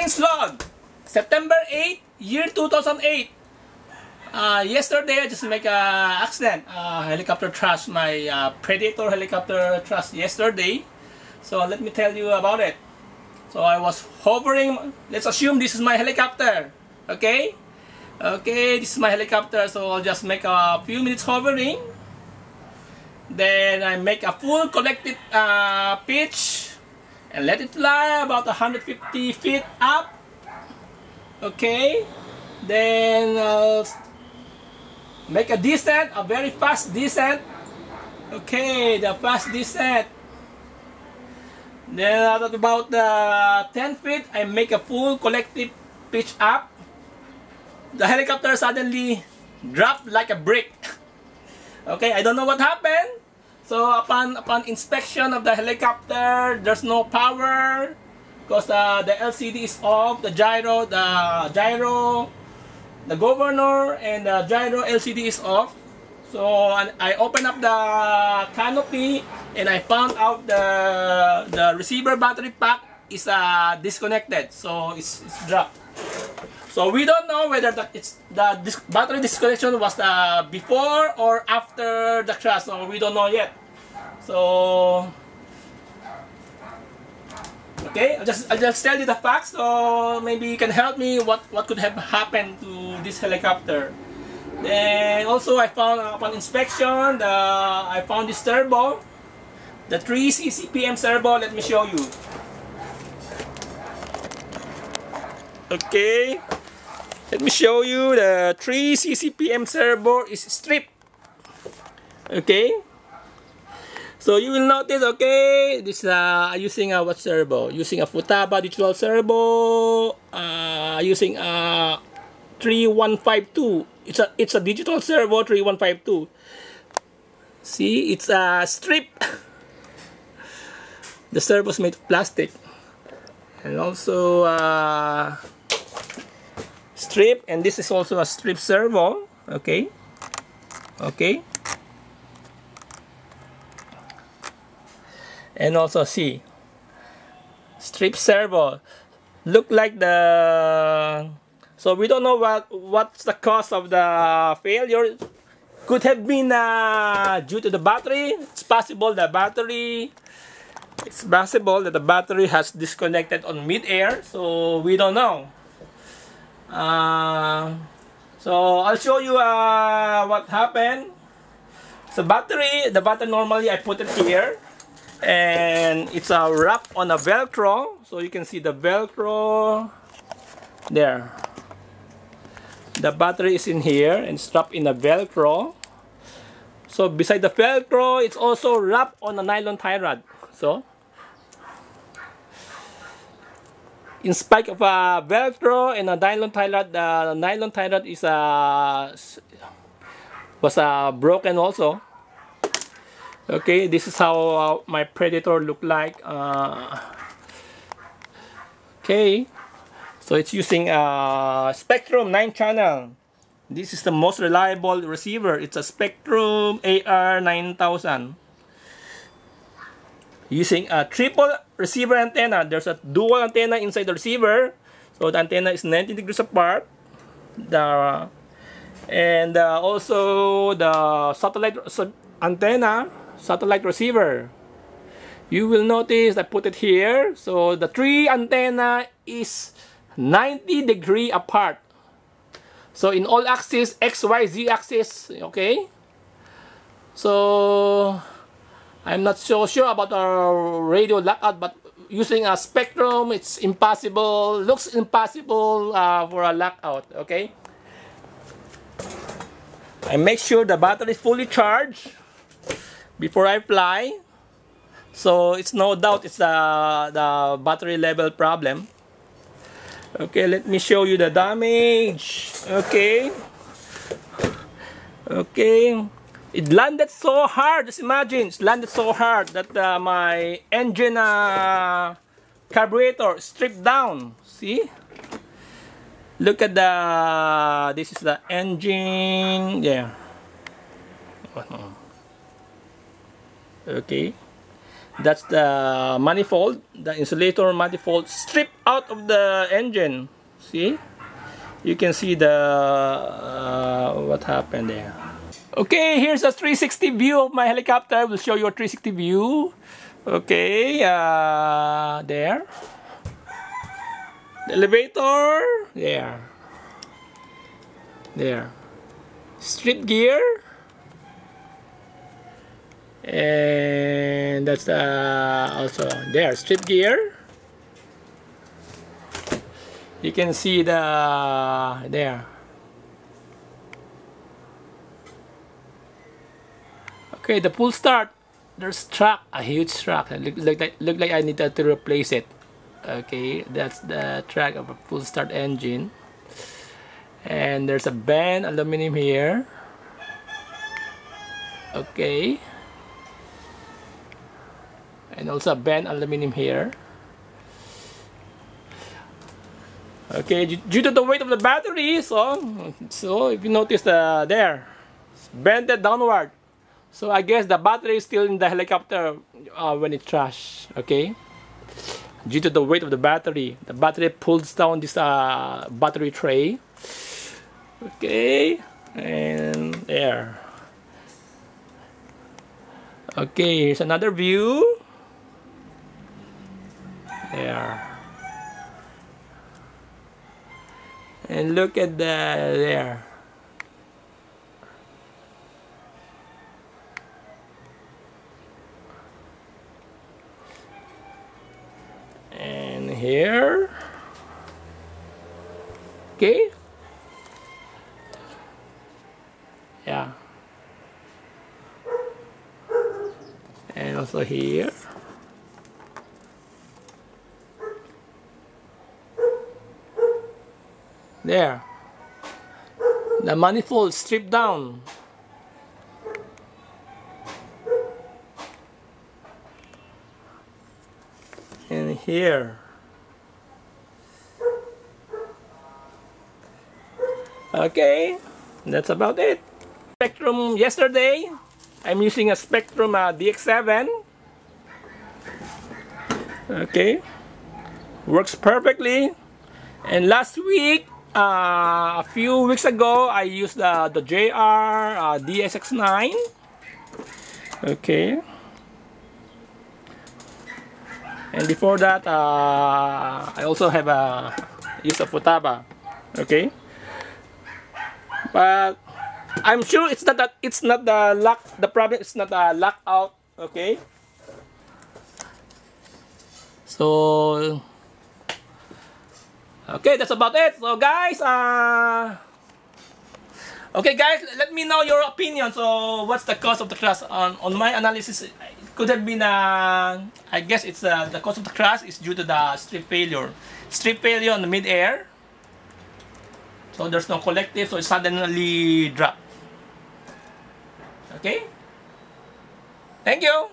Maintenance log, September 8, year 2008. Yesterday I just make a accident. Helicopter thrust my Predator helicopter thrust yesterday. So let me tell you about it. So I was hovering. Let's assume this is my helicopter. Okay. Okay, this is my helicopter. So I'll just make a few minutes hovering. Then I make a full collective pitch and let it fly about 150 feet up. Okay. Then I'll make a descent, a very fast descent. Okay, the fast descent. Then at about 10 feet, I make a full collective pitch up. The helicopter suddenly dropped like a brick. Okay, I don't know what happened. So upon inspection of the helicopter, there's no power because the LCD is off. The governor and the gyro LCD is off. So I open up the canopy and I found out the receiver battery pack is disconnected. So it's dropped. So we don't know whether the battery disconnection was before or after the crash. So we don't know yet. So okay, I'll just tell you the facts. So maybe you can help me what could have happened to this helicopter. Then also I found upon inspection I found this turbo, the 3 CCPM servo. Let me show you. Okay, let me show you the 3 CCPM servo is stripped. Okay, so you will notice, okay, this using a what servo? Using a Futaba digital servo, using a 3152. It's a digital servo 3152. See, it's a strip. The servo is made of plastic, and also strip, and this is also a strip servo. Okay, okay, and also see, strip servo. Look like the. So we don't know what's the cause of the failure. Could have been due to the battery. It's possible that the battery has disconnected on mid-air. So we don't know. So I'll show you what happened. So the battery normally I put it here, and it's wrapped on a Velcro. So you can see the Velcro there. The battery is in here and strapped in a Velcro. So beside the Velcro, it's also wrapped on a nylon tie rod. So in spite of a Velcro and a nylon tie rod, the nylon tie rod is was broken also. Okay, this is how my Predator looked like. Okay. So it's using a Spektrum 9-channel. This is the most reliable receiver. It's a Spektrum AR9000. Using a triple receiver antenna. There's a dual antenna inside the receiver. So the antenna is 90 degrees apart. Also the satellite antenna, satellite receiver. You will notice I put it here. So the 3 antenna is 90 degree apart. So in all axis, X, Y, Z axis, okay? So I'm not so sure about our radio lockout, but using a Spektrum, it's impossible, looks impossible for a lockout, okay? I make sure the battery is fully charged before I fly. So it's no doubt it's the battery level problem. Okay, let me show you the damage. Okay. Okay. It landed so hard. Just imagine, it landed so hard that my engine carburetor stripped down. See? Look at this is the engine. Yeah. Okay. That's the manifold, the insulator manifold stripped out of the engine. See? You can see the what happened there. Okay, here's a 360 view of my helicopter. We'll show you a 360 view. Okay, there. The elevator, there. There. Strip gear. And that's also there, strip gear. You can see the there. Okay, the pull start. There's track, a huge track. Look like I need to replace it. Okay, that's the track of a full start engine. And there's a band aluminum here. Okay. And also a band aluminum here. Okay, due to the weight of the battery, so if you notice there, it's bended downward. So I guess the battery is still in the helicopter when it crashed. Okay, due to the weight of the battery pulls down this battery tray. Okay, and there. Okay, here's another view. There. And look at there. And here. Okay. Yeah. And also here. There. The manifold stripped down. And here. Okay, that's about it. Spectrum yesterday, I'm using a Spectrum DX7. Okay, works perfectly. And last week, a few weeks ago, I used the JR DSX9. Okay. And before that, I also have used a Futaba. Okay. But I'm sure it's not that it's not the lock. The problem is not the lockout. Okay. So. Okay, that's about it. So guys, okay guys, let me know your opinion. So what's the cause of the crash? On my analysis, it could have been I guess it's the cause of the crash is due to the strip failure. Strip failure on the mid-air. So there's no collective, so it suddenly dropped. Okay? Thank you.